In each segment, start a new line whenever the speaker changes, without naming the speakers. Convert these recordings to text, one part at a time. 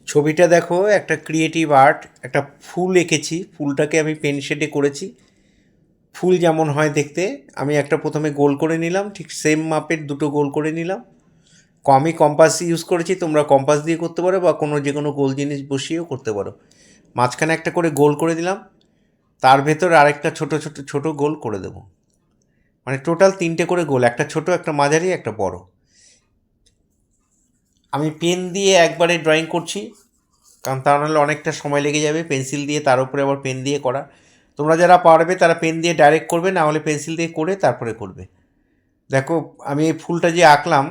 ছবিটা দেখো, একটা ক্রিয়েটিভ আর্ট, একটা ফুল এঁকেছি। ফুলটাকে আমি পেন শেডে করেছি। ফুল যেমন হয় দেখতে, আমি একটা প্রথমে গোল করে নিলাম, ঠিক সেম মাপের দুটো গোল করে নিলাম। আমি কম্পাস ইউজ করেছি, তোমরা কম্পাস দিয়ে করতে পারো বা যে কোনো গোল জিনিস বসিয়েও করতে পারো। মাঝখানে একটা করে গোল করে দিলাম, তার ভেতর আরেকটা ছোট ছোট ছোট গোল করে দেবো। মানে টোটাল 3টে করে গোল, একটা ছোট, একটা মাঝারি, একটা বড়। আমি পেন দিয়ে একবারে ড্রয়িং করছি, কারণ তা নাহলে অনেকটা সময় লেগে যাবে পেন্সিল দিয়ে, তার উপরে আবার পেন দিয়ে করা। তোমরা যারা পারবে তারা পেন দিয়ে ডাইরেক্ট করবে, না হলে পেন্সিল দিয়ে করে তারপরে করবে। দেখো, আমি এই ফুলটা যে আঁকলাম,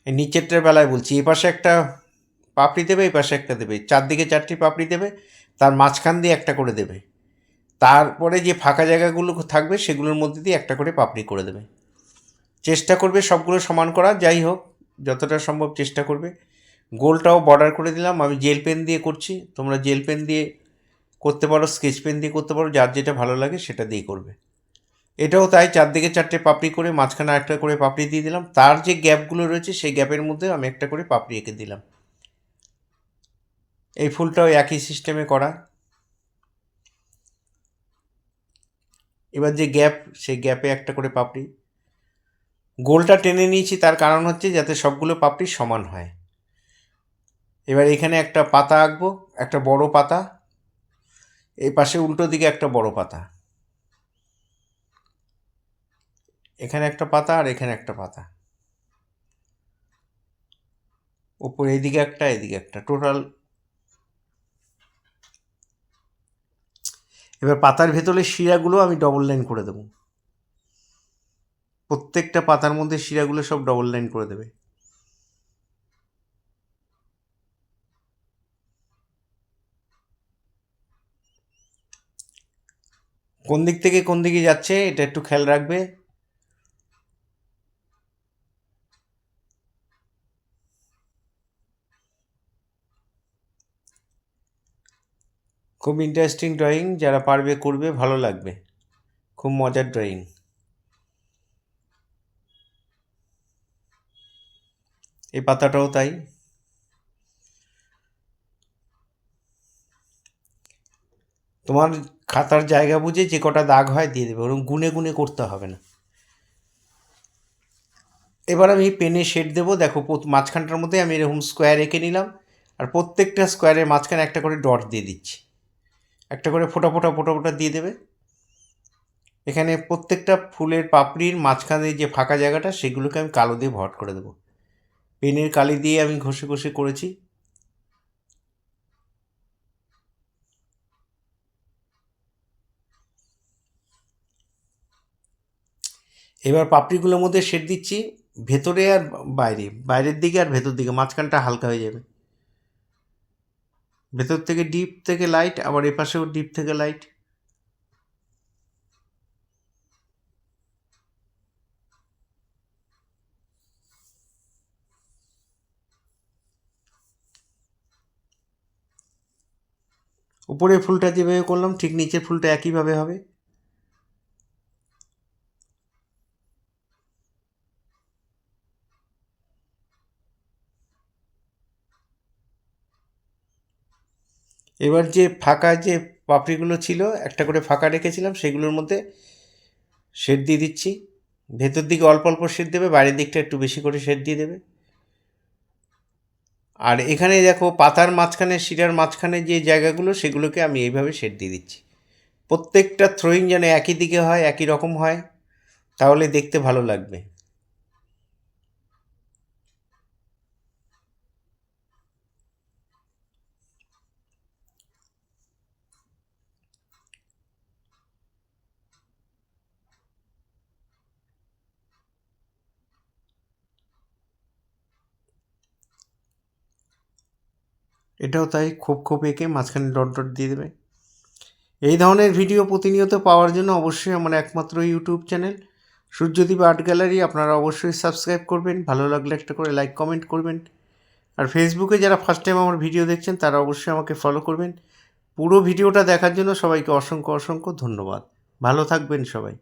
এই নিচেরটার বেলায় বলছি, এই পাশে একটা পাপড়ি দেবে, এই পাশে একটা দেবে, চারদিকে 4টি পাপড়ি দেবে, তার মাঝখান দিয়ে একটা করে দেবে। তারপরে যে ফাঁকা জায়গাগুলো থাকবে সেগুলোর মধ্যে দিয়ে একটা করে পাপড়ি করে দেবে। চেষ্টা করবে সবগুলো সমান করা, যাই হোক যতটা সম্ভব চেষ্টা করবে। গোলটাও বর্ডার করে দিলাম, আমি জেল পেন দিয়ে করছি, তোমরা জেল পেন দিয়ে করতে পারো, স্কেচ পেন দিয়ে করতে পারো, যার যেটা ভালো লাগে সেটা দিয়ে করবে। এটাও তাই, চারদিকে 4টে পাপড়ি করে মাঝখানে একটা করে পাপড়ি দিয়ে দিলাম, তার যে গ্যাপগুলো রয়েছে সেই গ্যাপের মধ্যে আমি একটা করে পাপড়ি এঁকে দিলাম। এই ফুলটাও একই সিস্টেমে করা। এবার যে গ্যাপ, সেই গ্যাপে একটা করে পাপড়ি। গোলটা টেনে নিয়েছি, তার কারণ হচ্ছে যাতে সবগুলো পাপড়ি সমান হয়। এবার এখানে একটা পাতা আঁকবো, একটা বড় পাতা, এই পাশে উল্টো দিকে একটা বড় পাতা, এখানে একটা পাতা আর এখানে একটা পাতা, উপরে এদিকে একটা, এদিকে একটা, টোটাল। এবার পাতার ভেতরে শিরাগুলো আমি ডবল লাইন করে দেবো। প্রত্যেকটা পাতার মধ্যে শিরাগুলো সব ডবল লাইন করে দেবে। কোন দিক থেকে কোন দিকে যাচ্ছে এটা একটু খেয়াল রাখবে। খুব ইন্টারেস্টিং ড্রয়িং, যারা পারবে করবে, ভালো লাগবে, খুব মজার ড্রয়িং। এই পাতাটাও তাই। তোমার খাতার জায়গা বুঝে যে কটা দাগ হয় দিয়ে দেবে, ওরকম গুনে গুনে করতে হবে না। এবার আমি পেনে শেড দেবো। দেখো, মাঝখানটার মধ্যে আমি এরকম স্কোয়ার এঁকে নিলাম, আর প্রত্যেকটা স্কোয়ারের মাঝখানে একটা করে ডট দিয়ে দিচ্ছি, একটা করে ফোটা ফোটা ফোটা ফোটা দিয়ে দেবে। এখানে প্রত্যেকটা ফুলের পাপড়ির মাঝখানে যে ফাঁকা জায়গাটা সেগুলোকে আমি কালো দিয়ে ভরাট করে দেবো। পেনের কালি দিয়ে আমি ঘষে ঘষে করেছি। এবার পাপড়িগুলোর মধ্যে শেড দিচ্ছি, ভেতরে আর বাইরে, বাইরের দিকে আর ভেতর দিকে, মাঝখানটা হালকা হয়ে যাবে। ভেতর থেকে ডিপ থেকে লাইট, আবার এপাশেও ডিপ থেকে লাইট। উপরে ফুলটা যেভাবে করলাম ঠিক নিচের ফুলটা একইভাবে হবে। এবার যে ফাঁকা যে পাপড়িগুলো ছিল, একটা করে ফাঁকা রেখেছিলাম, সেগুলোর মধ্যে শেড দিয়ে দিচ্ছি। ভেতর দিকে অল্প অল্প শেড দেবে, বাইরের দিকটা একটু বেশি করে শেড দিয়ে দেবে। আর এখানে দেখো, পাতার মাঝখানে, শিরার মাঝখানে যে জায়গাগুলো সেগুলোকে আমি এইভাবে শেড দিয়ে দিচ্ছি। প্রত্যেকটা থ্রোয়িং যেন একই দিকে হয়, একই রকম হয়, তাহলে দেখতে ভালো লাগবে। এটাও তাই, খোপ খোপ এঁকে মাঝখানে ডট ডট দিয়ে দেবে। এই ধরনের ভিডিও প্রতিনিয়ত পাওয়ার জন্য অবশ্যই আমার একমাত্র YouTube channel Suryadip art gallery আপনারা অবশ্যই সাবস্ক্রাইব করবেন, ভালো লাগলে একটা করে লাইক কমেন্ট করবেন। আর ফেসবুকে যারা ফার্স্ট টাইম আমার ভিডিও দেখছেন তারা অবশ্যই আমাকে ফলো করবেন। পুরো ভিডিওটা দেখার জন্য সবাইকে অসংখ্য অসংখ্য ধন্যবাদ। ভালো থাকবেন সবাই।